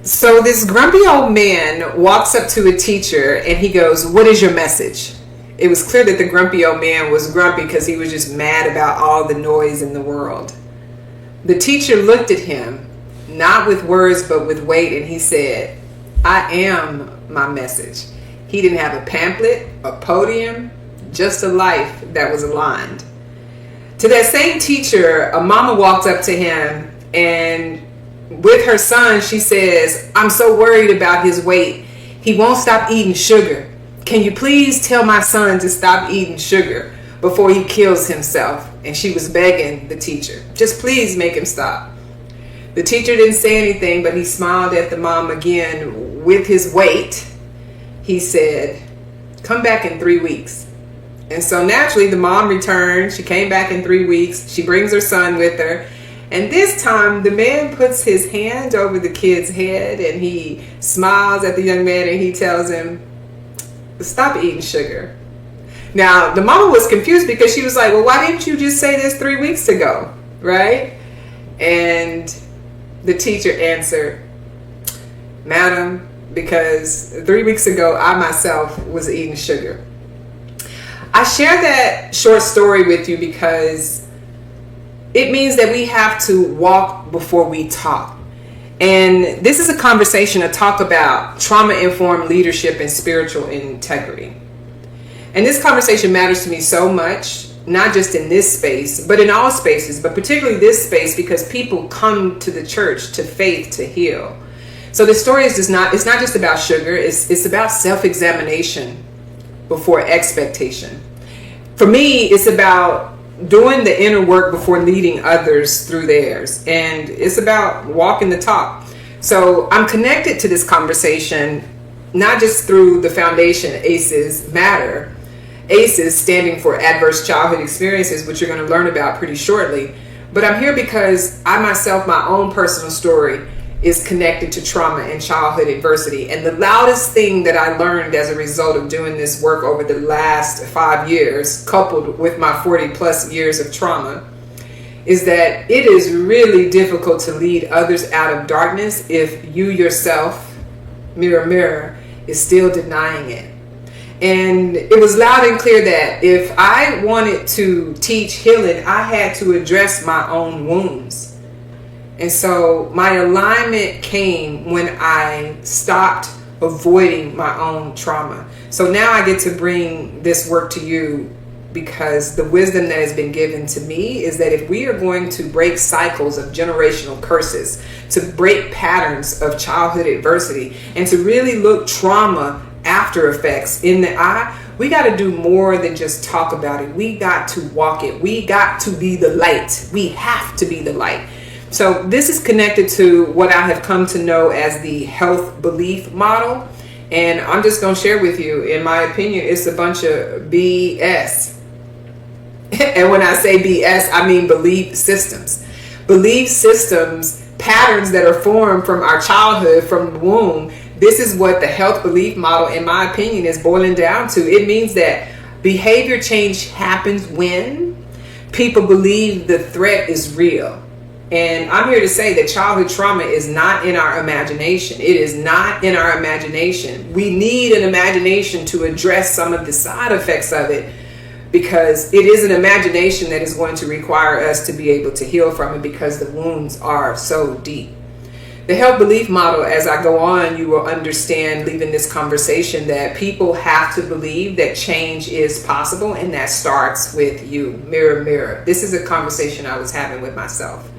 So this grumpy old man walks up to a teacher and he goes, "What is your message?" It was clear that the grumpy old man was grumpy because he was just mad about all the noise in the world. The teacher looked at him, not with words but with weight, and he said, "I am my message." He didn't have a pamphlet, a podium, just a life that was aligned. To that same teacher, a mama walked up to him, and with her son, she says, "I'm so worried about his weight. He won't stop eating sugar. Can you please tell my son to stop eating sugar before he kills himself?" And she was begging the teacher, "Just please make him stop." The teacher didn't say anything, but he smiled at the mom again with his weight. He said, "Come back in 3 weeks." And so naturally, the mom returned. She came back in 3 weeks. She brings her son with her. And this time, the man puts his hand over the kid's head and he smiles at the young man and he tells him, "Stop eating sugar." Now, the mama was confused because she was like, "Well, why didn't you just say this 3 weeks ago?" Right? And the teacher answered, "Madam, because 3 weeks ago, I myself was eating sugar." I share that short story with you because it means that we have to walk before we talk. And this is a conversation, a talk about trauma-informed leadership and spiritual integrity. And this conversation matters to me so much, not just in this space, but in all spaces, but particularly this space because people come to the church, to faith, to heal. So the story is it's not just about sugar, it's about self-examination before expectation. For me, it's about doing the inner work before leading others through theirs. And it's about walking the talk. So I'm connected to this conversation, not just through the foundation ACEs matter. ACEs standing for Adverse Childhood Experiences, which you're going to learn about pretty shortly. But I'm here because I myself, my own personal story is connected to trauma and childhood adversity. And the loudest thing that I learned as a result of doing this work over the last 5 years, coupled with my 40 plus years of trauma, is that it is really difficult to lead others out of darkness if you yourself, mirror, mirror, is still denying it. And it was loud and clear that if I wanted to teach healing, I had to address my own wounds. And so my alignment came when I stopped avoiding my own trauma. So now I get to bring this work to you because the wisdom that has been given to me is that if we are going to break cycles of generational curses, to break patterns of childhood adversity, and to really look trauma after effects in the eye, we got to do more than just talk about it. We got to walk it. We got to be the light. We have to be the light. So this is connected to what I have come to know as the health belief model. And I'm just going to share with you, in my opinion, it's a bunch of BS. And when I say BS, I mean belief systems. Belief systems, patterns that are formed from our childhood, from the womb. This is what the health belief model, in my opinion, is boiling down to. It means that behavior change happens when people believe the threat is real. And I'm here to say that childhood trauma is not in our imagination. It is not in our imagination. We need an imagination to address some of the side effects of it because it is an imagination that is going to require us to be able to heal from it because the wounds are so deep. The health belief model, as I go on, you will understand, leaving this conversation, that people have to believe that change is possible, and that starts with you. Mirror, mirror. This is a conversation I was having with myself.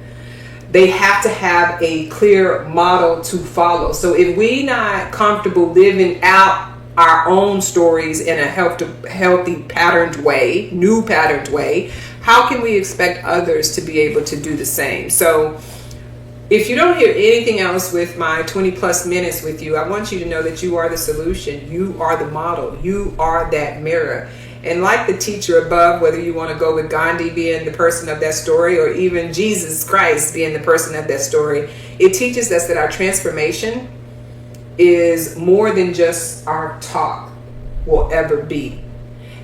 They have to have a clear model to follow. So if we're not comfortable living out our own stories in a healthy patterned way, new patterned way, how can we expect others to be able to do the same? So if you don't hear anything else with my 20 plus minutes with you, I want you to know that you are the solution. You are the model. You are that mirror. And like the teacher above, whether you want to go with Gandhi being the person of that story or even Jesus Christ being the person of that story, it teaches us that our transformation is more than just our talk will ever be.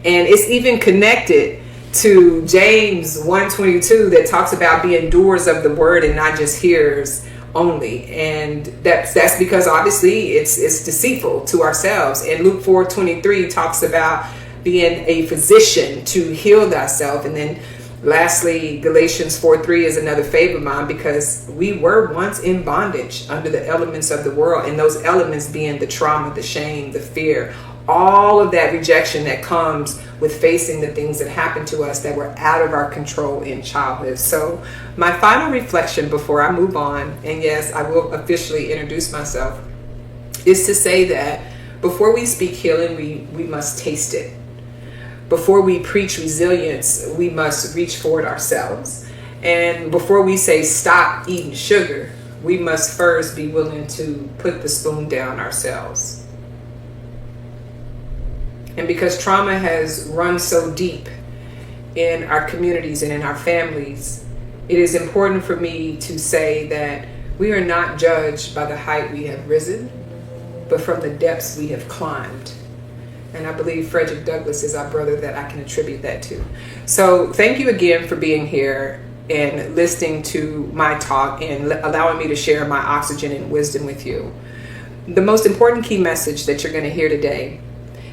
And it's even connected to James 1:22 that talks about being doers of the word and not just hearers only. And that's because obviously it's deceitful to ourselves. And Luke 4:23 talks about being a physician to heal thyself. And then lastly, Galatians 4:3 is another favorite of mine, because we were once in bondage under the elements of the world, and those elements being the trauma, the shame, the fear, all of that rejection that comes with facing the things that happened to us that were out of our control in childhood. So my final reflection before I move on, and yes, I will officially introduce myself, is to say that before we speak healing, we must taste it. Before we preach resilience, we must reach for it ourselves. And before we say stop eating sugar, we must first be willing to put the spoon down ourselves. And because trauma has run so deep in our communities and in our families, it is important for me to say that we are not judged by the height we have risen, but from the depths we have climbed. And I believe Frederick Douglass is our brother that I can attribute that to. So thank you again for being here and listening to my talk and allowing me to share my oxygen and wisdom with you. The most important key message that you're going to hear today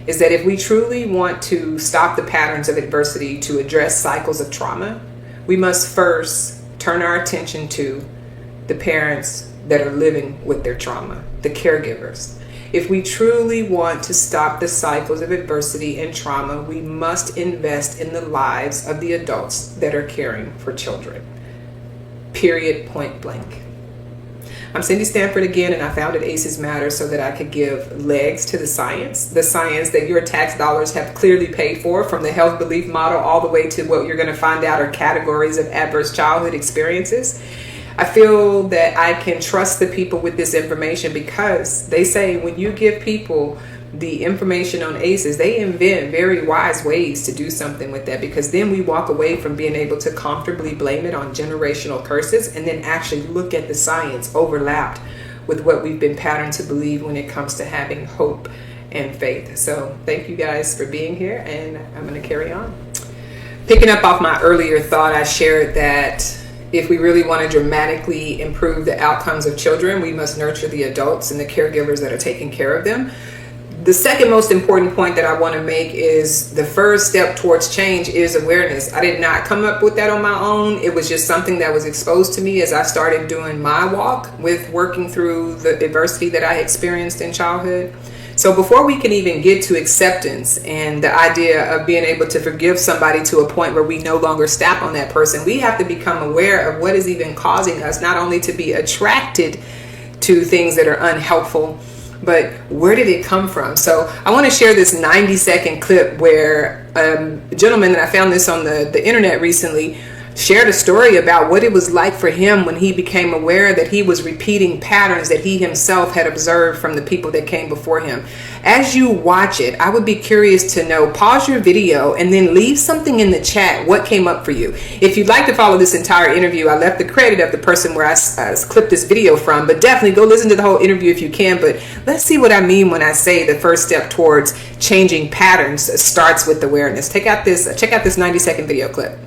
is that if we truly want to stop the patterns of adversity to address cycles of trauma, we must first turn our attention to the parents that are living with their trauma, the caregivers. If we truly want to stop the cycles of adversity and trauma, we must invest in the lives of the adults that are caring for children. Period, point blank. I'm Cendie Stanford again, and I founded ACEs Matter so that I could give legs to the science that your tax dollars have clearly paid for, from the health belief model all the way to what you're going to find out are categories of adverse childhood experiences. I feel that I can trust the people with this information because they say when you give people the information on ACEs, they invent very wise ways to do something with that, because then we walk away from being able to comfortably blame it on generational curses and then actually look at the science overlapped with what we've been patterned to believe when it comes to having hope and faith. So thank you guys for being here, and I'm going to carry on. Picking up off my earlier thought, I shared that if we really want to dramatically improve the outcomes of children, we must nurture the adults and the caregivers that are taking care of them. The second most important point that I want to make is the first step towards change is awareness. I did not come up with that on my own. It was just something that was exposed to me as I started doing my walk with working through the adversity that I experienced in childhood. So before we can even get to acceptance and the idea of being able to forgive somebody to a point where we no longer snap on that person, we have to become aware of what is even causing us not only to be attracted to things that are unhelpful, but where did it come from? So I want to share this 90-second clip where a gentleman that I found this on the internet recently shared a story about what it was like for him when he became aware that he was repeating patterns that he himself had observed from the people that came before him. As you watch it, I would be curious to know, pause your video and then leave something in the chat. What came up for you? If you'd like to follow this entire interview, I left the credit of the person where I clipped this video from, but definitely go listen to the whole interview if you can. But let's see what I mean when I say the first step towards changing patterns starts with awareness. Check out this 90-second video clip.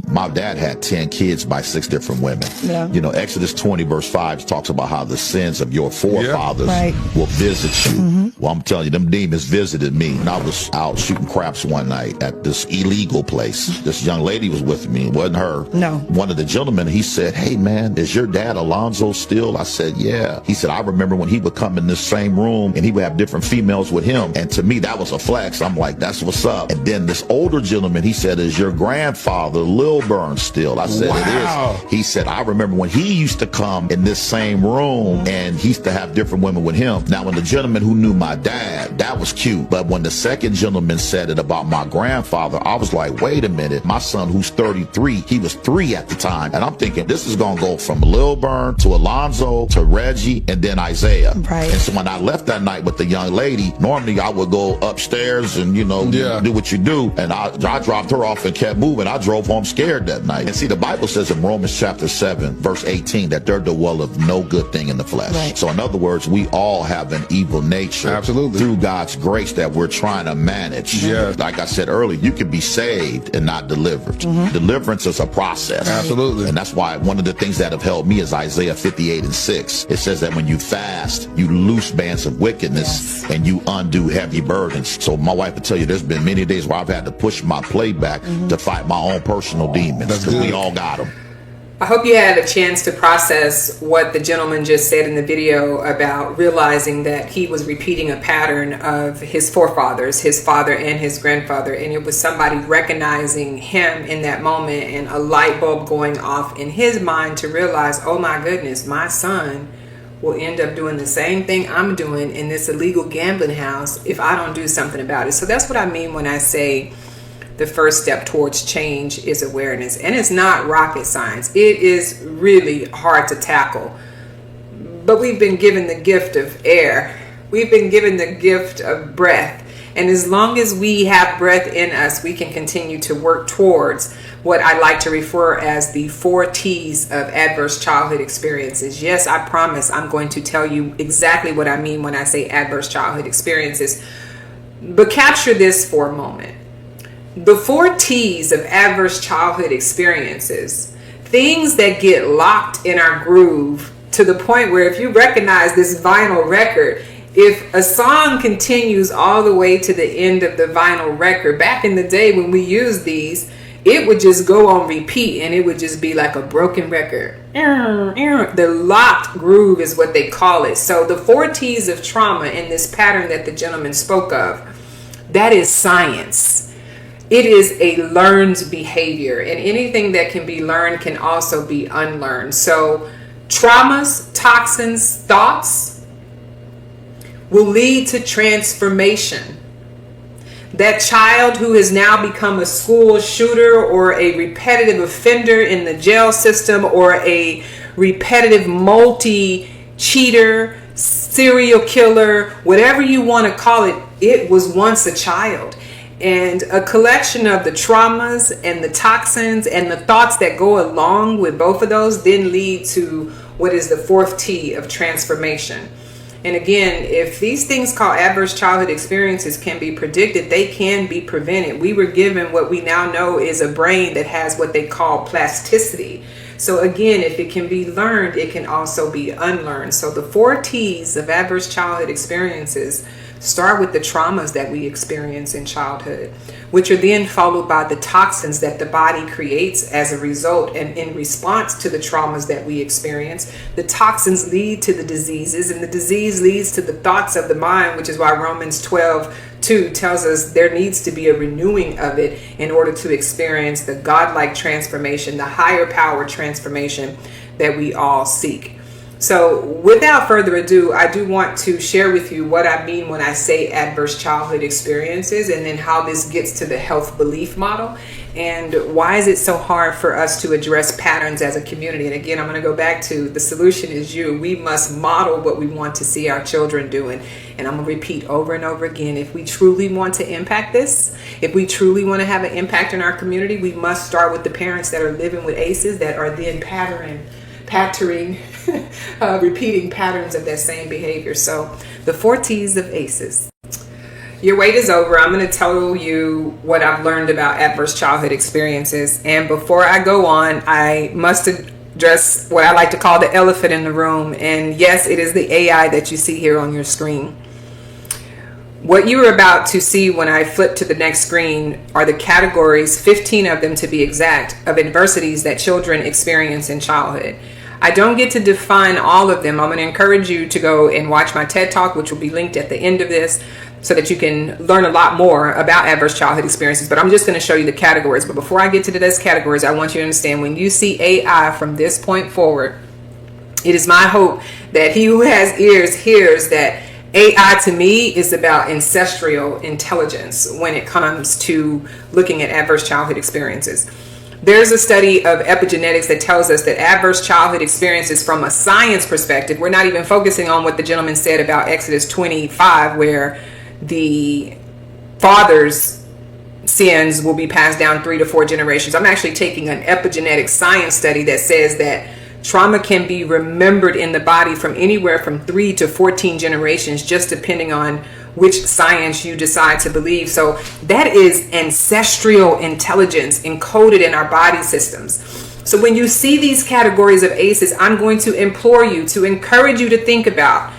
My dad had 10 kids by 6 different women. Yeah. You know, Exodus 20 verse 5 talks about how the sins of your forefathers will visit you. Mm-hmm. Well, I'm telling you, them demons visited me. And I was out shooting craps one night at this illegal place. This young lady was with me. It wasn't her. No. One of the gentlemen, he said, "Hey, man, is your dad Alonzo still?" I said, "Yeah." He said, "I remember when he would come in this same room and he would have different females with him." And to me, that was a flex. I'm like, that's what's up. And then this older gentleman, he said, "Is your grandfather Lil Burns still?" I said, wow. It is. He said, "I remember when he used to come in this same room and he used to have different women with him." Now, when the gentleman who knew my dad, that was cute. But when the second gentleman said it about my grandfather, I was like, wait a minute. My son, who's 33, he was 3 at the time. And I'm thinking, this is going to go from Lil Burn to Alonzo to Reggie and then Isaiah. Right. And so when I left that night with the young lady, normally I would go upstairs and, you know, do what you do. And I dropped her off and kept moving. I drove home scared. scared that night. And see, the Bible says in Romans chapter 7, verse 18, that there dwelleth no good thing in the flesh. Right. So in other words, we all have an evil nature. Absolutely. Through God's grace that we're trying to manage. Yeah. Like I said earlier, you can be saved and not delivered. Deliverance is a process. Absolutely. And that's why one of the things that have helped me is Isaiah 58:6. It says that when you fast, you loose bands of wickedness and you undo heavy burdens. So my wife will tell you there's been many days where I've had to push my plate back to fight my own personal demons, because we all got them. I hope you had a chance to process what the gentleman just said in the video about realizing that he was repeating a pattern of his forefathers, his father and his grandfather, and it was somebody recognizing him in that moment and a light bulb going off in his mind to realize, oh my goodness, my son will end up doing the same thing I'm doing in this illegal gambling house if I don't do something about it. So that's what I mean when I say the first step towards change is awareness. And it's not rocket science. It is really hard to tackle. But we've been given the gift of air. We've been given the gift of breath. And as long as we have breath in us, we can continue to work towards what I like to refer as the 4 T's of adverse childhood experiences. Yes, I promise I'm going to tell you exactly what I mean when I say adverse childhood experiences. But capture this for a moment. The 4 T's of adverse childhood experiences, things that get locked in our groove to the point where if you recognize this vinyl record, if a song continues all the way to the end of the vinyl record, back in the day when we used these, it would just go on repeat and it would just be like a broken record. The locked groove is what they call it. So the 4 T's of trauma in this pattern that the gentleman spoke of, that is science. It is a learned behavior, and anything that can be learned can also be unlearned. So traumas, toxins, thoughts will lead to transformation. That child who has now become a school shooter or a repetitive offender in the jail system or a repetitive multi-cheater, serial killer, whatever you want to call it, it was once a child. And a collection of the traumas and the toxins and the thoughts that go along with both of those then lead to what is the 4th T of transformation. And again, if these things called adverse childhood experiences can be predicted, they can be prevented. We were given what we now know is a brain that has what they call plasticity. So again, if it can be learned, it can also be unlearned. So the 4 T's of adverse childhood experiences start with the traumas that we experience in childhood, which are then followed by the toxins that the body creates as a result and in response to the traumas that we experience. The toxins lead to the diseases, and the disease leads to the thoughts of the mind, which is why Romans 12:2 tells us there needs to be a renewing of it in order to experience the godlike transformation, the higher power transformation that we all seek. So without further ado, I do want to share with you what I mean when I say adverse childhood experiences, and then how this gets to the health belief model, and why is it so hard for us to address patterns as a community. And again, I'm going to go back to the solution is you. We must model what we want to see our children doing. And I'm going to repeat over and over again, if we truly want to impact this, if we truly want to have an impact in our community, we must start with the parents that are living with ACEs that are then repeating patterns of that same behavior. So the 4 T's of ACEs. Your wait is over. I'm going to tell you what I've learned about adverse childhood experiences. And before I go on, I must address what I like to call the elephant in the room. And yes, it is the AI that you see here on your screen. What you are about to see when I flip to the next screen are the categories, 15 of them to be exact, of adversities that children experience in childhood. I don't get to define all of them. I'm going to encourage you to go and watch my TED Talk, which will be linked at the end of this, so that you can learn a lot more about adverse childhood experiences. But I'm just going to show you the categories. But before I get to those categories, I want you to understand, when you see AI from this point forward, it is my hope that he who has ears hears that AI to me is about ancestral intelligence when it comes to looking at adverse childhood experiences. There's a study of epigenetics that tells us that adverse childhood experiences from a science perspective, we're not even focusing on what the gentleman said about Exodus 25, where the fathers sins will be passed down 3 to 4 generations. I'm actually taking an epigenetic science study that says that trauma can be remembered in the body from anywhere from 3 to 14 generations, just depending on which science you decide to believe. So that is ancestral intelligence encoded in our body systems. So when you see these categories of ACEs, I'm going to implore you to encourage you to think about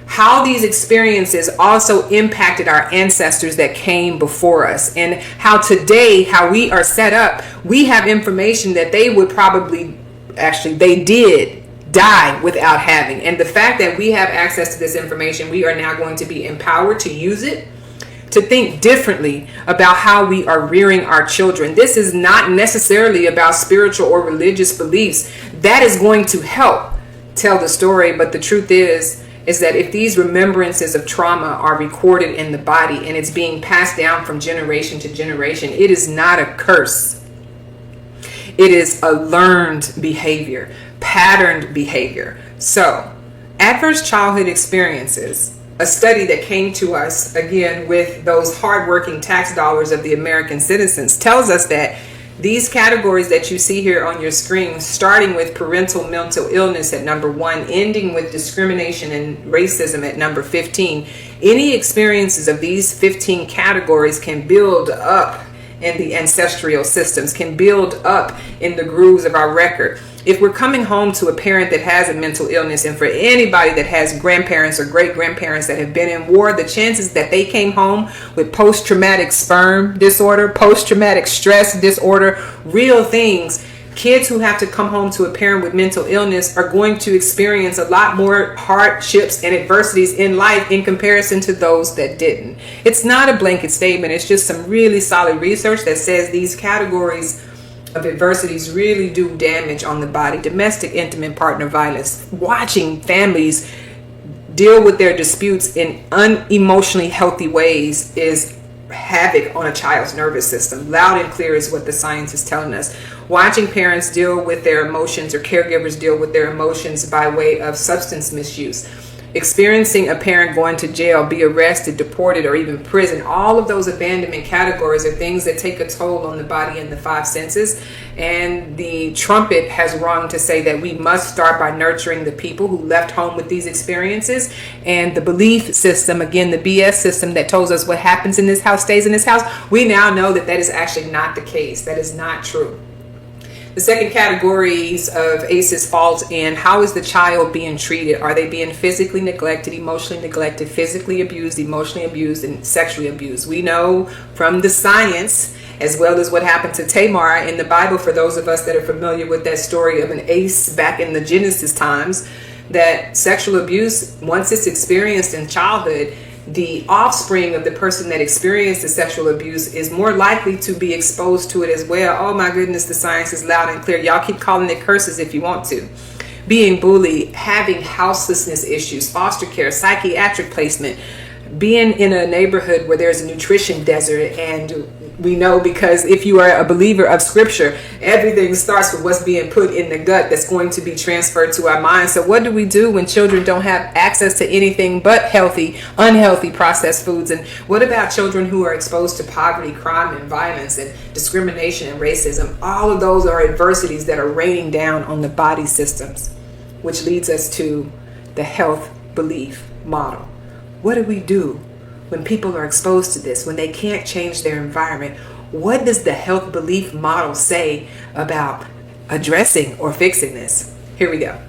how these experiences also impacted our ancestors that came before us, and how today, how we are set up, we have information that they would probably, actually they did die without having. And the fact that we have access to this information, we are now going to be empowered to use it, to think differently about how we are rearing our children. This is not necessarily about spiritual or religious beliefs. That is going to help tell the story, but the truth is that if these remembrances of trauma are recorded in the body and it's being passed down from generation to generation, it is not a curse. It is a learned behavior, patterned behavior. So, adverse childhood experiences, a study that came to us, again, with those hardworking tax dollars of the American citizens, tells us that these categories that you see here on your screen, starting with parental mental illness at number 1, ending with discrimination and racism at number 15, any experiences of these 15 categories can build up in the ancestral systems, can build up in the grooves of our record. If we're coming home to a parent that has a mental illness, and for anybody that has grandparents or great-grandparents that have been in war, the chances that they came home with post-traumatic sperm disorder, post-traumatic stress disorder, real things, kids who have to come home to a parent with mental illness are going to experience a lot more hardships and adversities in life in comparison to those that didn't. It's not a blanket statement. It's just some really solid research that says these categories of adversities really do damage on the body. Domestic, intimate partner violence, watching families deal with their disputes in unemotionally healthy ways is havoc on a child's nervous system. Loud and clear is what the science is telling us. Watching parents deal with their emotions, or caregivers deal with their emotions by way of substance misuse. Experiencing a parent going to jail, be arrested, deported, or even prison. All of those abandonment categories are things that take a toll on the body and the 5 senses. And the trumpet has rung to say that we must start by nurturing the people who left home with these experiences. And the belief system, again, the BS system that tells us what happens in this house stays in this house, we now know that that is actually not the case. That is not true. The second categories of ACEs falls in, how is the child being treated? Are they being physically neglected, emotionally neglected, physically abused, emotionally abused, and sexually abused? We know from the science, as well as what happened to Tamar in the Bible, for those of us that are familiar with that story of an ace back in the Genesis times, that sexual abuse, once it's experienced in childhood, the offspring of the person that experienced the sexual abuse is more likely to be exposed to it as well. Oh my goodness, the science is loud and clear. Y'all keep calling it curses if you want to. Being bullied, having houselessness issues, foster care, psychiatric placement, being in a neighborhood where there's a nutrition desert. And we know, because if you are a believer of scripture, everything starts with what's being put in the gut that's going to be transferred to our minds. So what do we do when children don't have access to anything but healthy, unhealthy processed foods? And what about children who are exposed to poverty, crime, and violence, and discrimination and racism? All of those are adversities that are raining down on the body systems, which leads us to the health belief model. What do we do when people are exposed to this, when they can't change their environment? What does the health belief model say about addressing or fixing this? Here we go.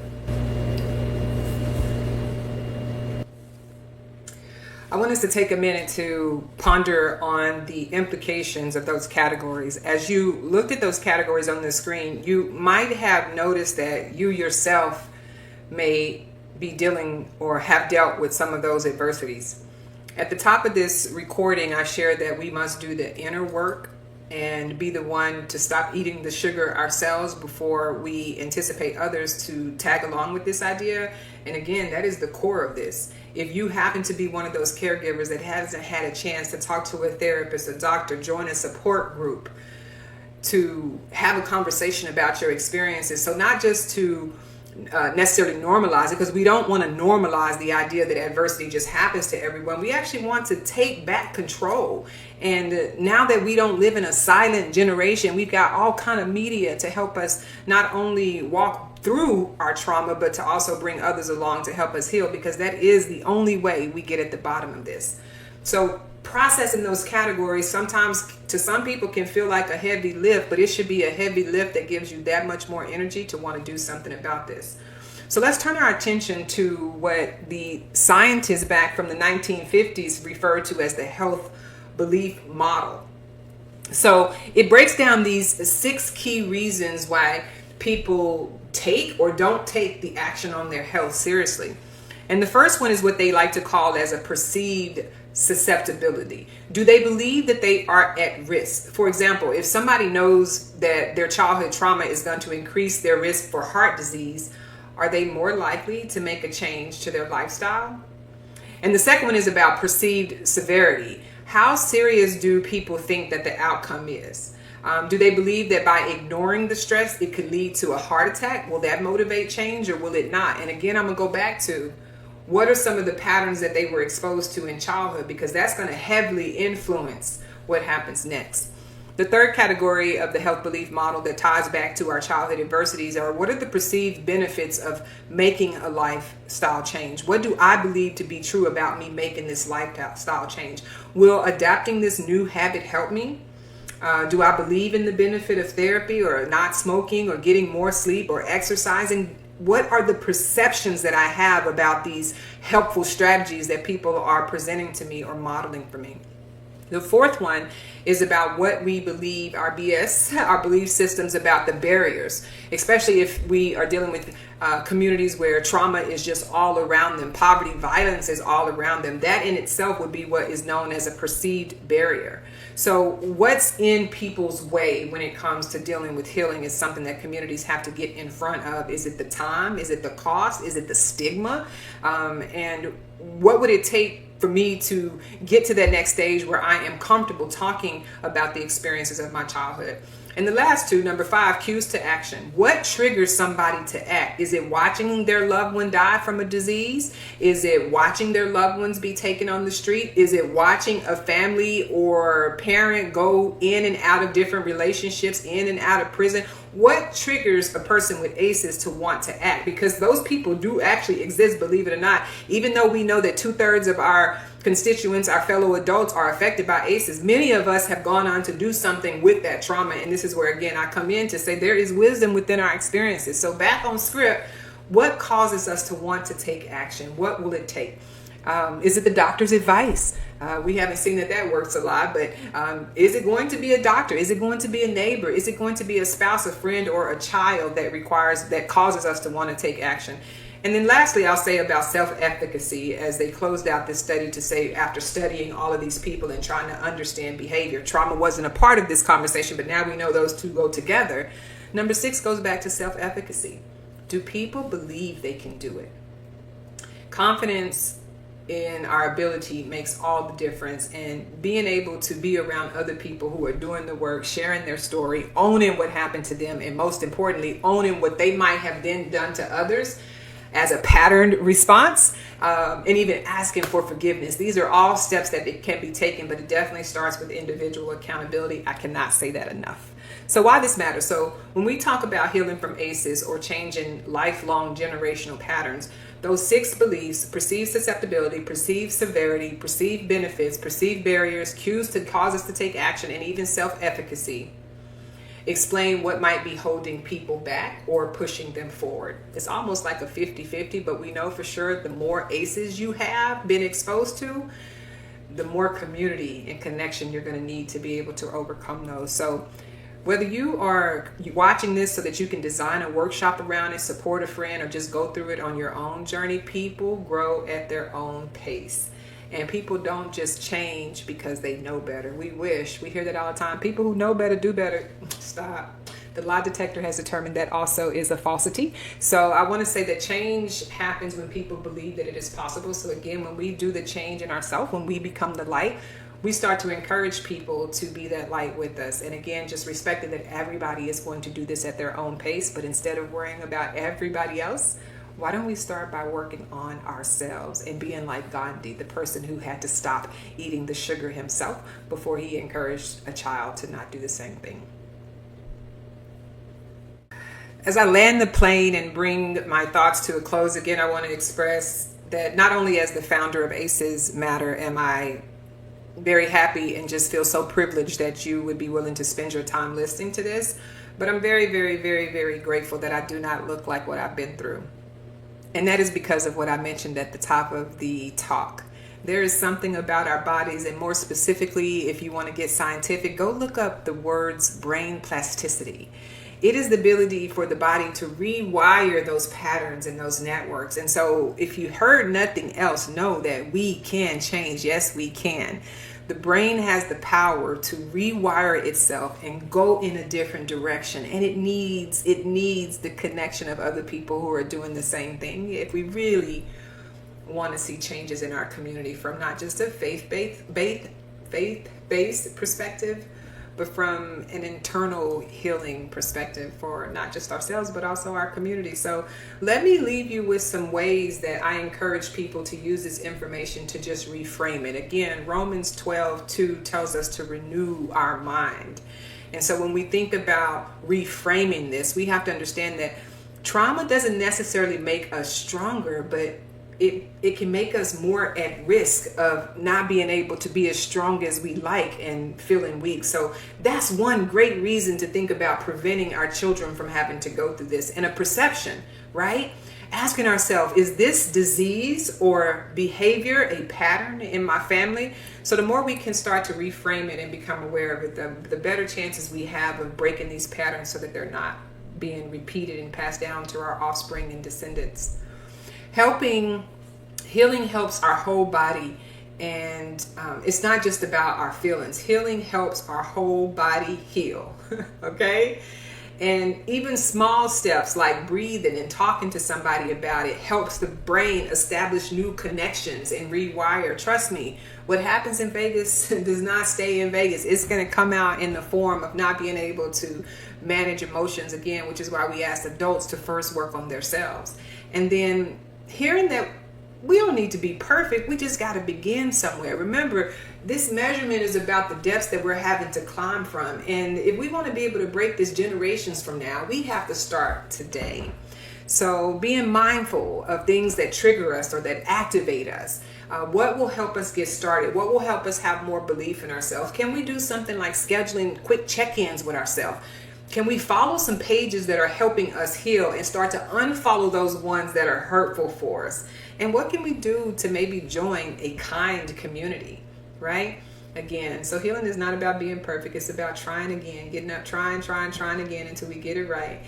I want us to take a minute to ponder on the implications of those categories. As you looked at those categories on the screen, you might have noticed that you yourself may be dealing or have dealt with some of those adversities. At the top of this recording, I shared that we must do the inner work and be the one to stop eating the sugar ourselves before we anticipate others to tag along with this idea. And again, that is the core of this. If you happen to be one of those caregivers that hasn't had a chance to talk to a therapist, a doctor, join a support group, to have a conversation about your experiences. So not just to necessarily normalize it, because we don't want to normalize the idea that adversity just happens to everyone. We actually want to take back control. And now that we don't live in a silent generation, we've got all kind of media to help us not only walk through our trauma, but to also bring others along to help us heal, because that is the only way we get at the bottom of this. So processing those categories sometimes to some people can feel like a heavy lift, but it should be a heavy lift that gives you that much more energy to want to do something about this. So let's turn our attention to what the scientists back from the 1950s referred to as the health belief model. So it breaks down these 6 key reasons why people take or don't take the action on their health seriously. And the first one is what they like to call as a perceived susceptibility. Do they believe that they are at risk? For example, if somebody knows that their childhood trauma is going to increase their risk for heart disease, are they more likely to make a change to their lifestyle? And the second one is about perceived severity. How serious do people think that the outcome is? Do they believe that by ignoring the stress, it could lead to a heart attack? Will that motivate change or will it not? And again, I'm going to go back to what are some of the patterns that they were exposed to in childhood, because that's going to heavily influence what happens next. The third category of the health belief model that ties back to our childhood adversities are what are the perceived benefits of making a lifestyle change? What do I believe to be true about me making this lifestyle change? Will adapting this new habit help me? Do I believe in the benefit of therapy or not smoking or getting more sleep or exercising? What are the perceptions that I have about these helpful strategies that people are presenting to me or modeling for me? The fourth one is about what we believe, our BS, our belief systems about the barriers, especially if we are dealing with communities where trauma is just all around them, poverty, violence is all around them. That in itself would be what is known as a perceived barrier. So what's in people's way when it comes to dealing with healing is something that communities have to get in front of. Is it the time? Is it the cost? Is it the stigma? And what would it take for me to get to that next stage where I am comfortable talking about the experiences of my childhood? And the last two, number 5, cues to action. What triggers somebody to act? Is it watching their loved one die from a disease? Is it watching their loved ones be taken on the street? Is it watching a family or parent go in and out of different relationships, in and out of prison? What triggers a person with ACEs to want to act? Because those people do actually exist, believe it or not. Even though we know that 2/3 of our constituents, our fellow adults, are affected by ACEs, many of us have gone on to do something with that trauma. And this is where, again, I come in to say there is wisdom within our experiences. So back on script, what causes us to want to take action? What will it take? Is it the doctor's advice? We haven't seen that works a lot, but is it going to be a doctor? Is it going to be a neighbor? Is it going to be a spouse, a friend, or a child that causes us to want to take action? And then lastly, I'll say about self-efficacy, as they closed out this study to say, after studying all of these people and trying to understand behavior, trauma wasn't a part of this conversation, but now we know those two go together. Number 6 goes back to self-efficacy. Do people believe they can do it? Confidence in our ability makes all the difference, and being able to be around other people who are doing the work, sharing their story, owning what happened to them, and most importantly, owning what they might have then done to others as a patterned response, and even asking for forgiveness. These are all steps that can be taken, but it definitely starts with individual accountability. I cannot say that enough. So why this matters? So when we talk about healing from ACEs or changing lifelong generational patterns, those 6 beliefs: perceived susceptibility, perceived severity, perceived benefits, perceived barriers, cues to cause us to take action, and even self-efficacy, explain what might be holding people back or pushing them forward. It's almost like a 50-50, but we know for sure the more ACEs you have been exposed to, the more community and connection you're going to need to be able to overcome those. So whether you are watching this so that you can design a workshop around it, support a friend, or just go through it on your own journey, people grow at their own pace. And people don't just change because they know better. We hear that all the time. People who know better do better. Stop. The lie detector has determined that also is a falsity. So I want to say that change happens when people believe that it is possible. So again, when we do the change in ourselves, when we become the light, we start to encourage people to be that light with us. And again, just respecting that everybody is going to do this at their own pace, but instead of worrying about everybody else, why don't we start by working on ourselves and being like Gandhi, the person who had to stop eating the sugar himself before he encouraged a child to not do the same thing. As I land the plane and bring my thoughts to a close, again, I want to express that not only as the founder of ACEs Matter am I very happy and just feel so privileged that you would be willing to spend your time listening to this, but I'm very, very, very, very grateful that I do not look like what I've been through. And that is because of what I mentioned at the top of the talk. There is something about our bodies, and more specifically, if you want to get scientific, go look up the words brain plasticity. It is the ability for the body to rewire those patterns and those networks. And so if you heard nothing else, know that we can change. Yes, we can. The brain has the power to rewire itself and go in a different direction. And it needs the connection of other people who are doing the same thing. If we really want to see changes in our community from not just a faith-based perspective, but from an internal healing perspective for not just ourselves, but also our community. So let me leave you with some ways that I encourage people to use this information to just reframe it. Again, Romans 12:2 tells us to renew our mind. And so when we think about reframing this, we have to understand that trauma doesn't necessarily make us stronger, but it can make us more at risk of not being able to be as strong as we like and feeling weak. So that's one great reason to think about preventing our children from having to go through this. And a perception, right? Asking ourselves, is this disease or behavior a pattern in my family? So the more we can start to reframe it and become aware of it, the better chances we have of breaking these patterns so that they're not being repeated and passed down to our offspring and descendants. Healing helps our whole body, and it's not just about our feelings. Healing helps our whole body heal, okay? And even small steps like breathing and talking to somebody about it helps the brain establish new connections and rewire. Trust me, what happens in Vegas does not stay in Vegas. It's going to come out in the form of not being able to manage emotions again, which is why we ask adults to first work on themselves. And then hearing that we don't need to be perfect, we just got to begin somewhere. Remember, this measurement is about the depths that we're having to climb from. And if we want to be able to break this generations from now, we have to start today. So being mindful of things that trigger us or that activate us. What will help us get started? What will help us have more belief in ourselves? Can we do something like scheduling quick check-ins with ourselves? Can we follow some pages that are helping us heal and start to unfollow those ones that are hurtful for us? And what can we do to maybe join a kind community, right? Again, so healing is not about being perfect. It's about trying again, getting up, trying again until we get it right.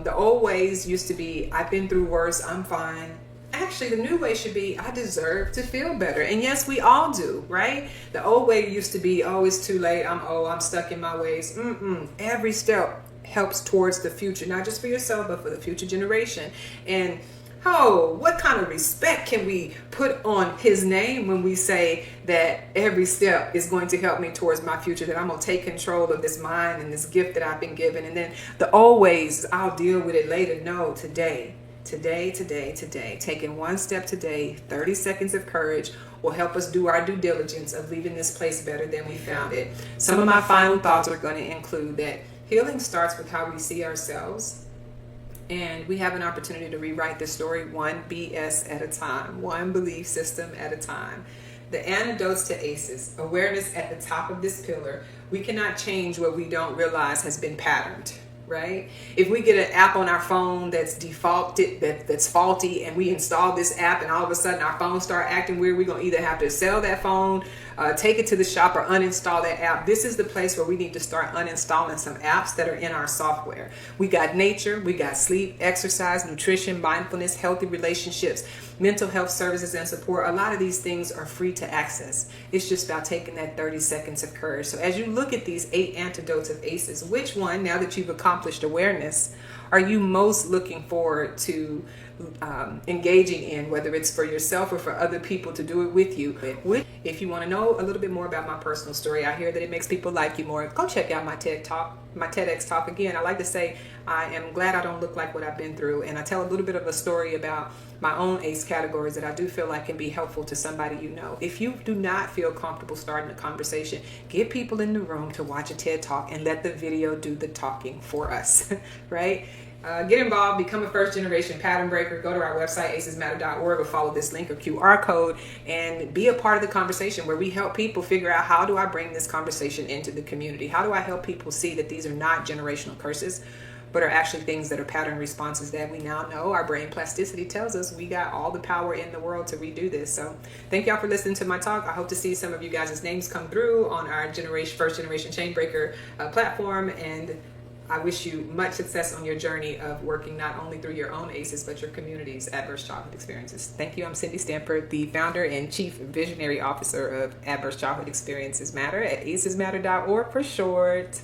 The old ways used to be, I've been through worse, I'm fine. Actually, the new way should be, I deserve to feel better. And yes, we all do, right? The old way used to be, oh, it's too late. I'm stuck in my ways. Every step helps towards the future, not just for yourself, but for the future generation. And what kind of respect can we put on his name when we say that every step is going to help me towards my future, that I'm going to take control of this mind and this gift that I've been given. And then the old ways, I'll deal with it later. No, today. Taking one step today, 30 seconds of courage will help us do our due diligence of leaving this place better than we found it. Some of my final thoughts are going to include that healing starts with how we see ourselves. And we have an opportunity to rewrite the story one BS at a time, one belief system at a time. The antidotes to ACEs, awareness at the top of this pillar. We cannot change what we don't realize has been patterned, right? If we get an app on our phone that's defaulted, that's faulty, and we install this app and all of a sudden our phones start acting weird, we're going to either have to sell that phone, take it to the shop, or uninstall that app. This is the place where we need to start uninstalling some apps that are in our software. We got nature, we got sleep, exercise, nutrition, mindfulness, healthy relationships, mental health services and support. A lot of these things are free to access. It's just about taking that 30 seconds of courage. So as you look at these 8 antidotes of ACEs, which one, now that you've accomplished awareness, are you most looking forward to engaging in, whether it's for yourself or for other people to do it with you. If you want to know a little bit more about my personal story, I hear that it makes people like you more. Go check out my TED Talk, my TEDx Talk. Again, I like to say I am glad I don't look like what I've been through, and I tell a little bit of a story about my own ACE categories that I do feel like can be helpful to somebody you know. If you do not feel comfortable starting a conversation, get people in the room to watch a TED Talk and let the video do the talking for us, right? Get involved, become a first generation pattern breaker. Go to our website, acesmatter.org, or follow this link or QR code and be a part of the conversation where we help people figure out, how do I bring this conversation into the community? How do I help people see that these are not generational curses, but are actually things that are pattern responses that we now know our brain plasticity tells us we got all the power in the world to redo this. So thank y'all for listening to my talk. I hope to see some of you guys' names come through on our first generation chain breaker platform, and I wish you much success on your journey of working not only through your own ACEs, but your community's adverse childhood experiences. Thank you. I'm Cendie Stanford, the founder and chief visionary officer of Adverse Childhood Experiences Matter at acesmatter.org for short.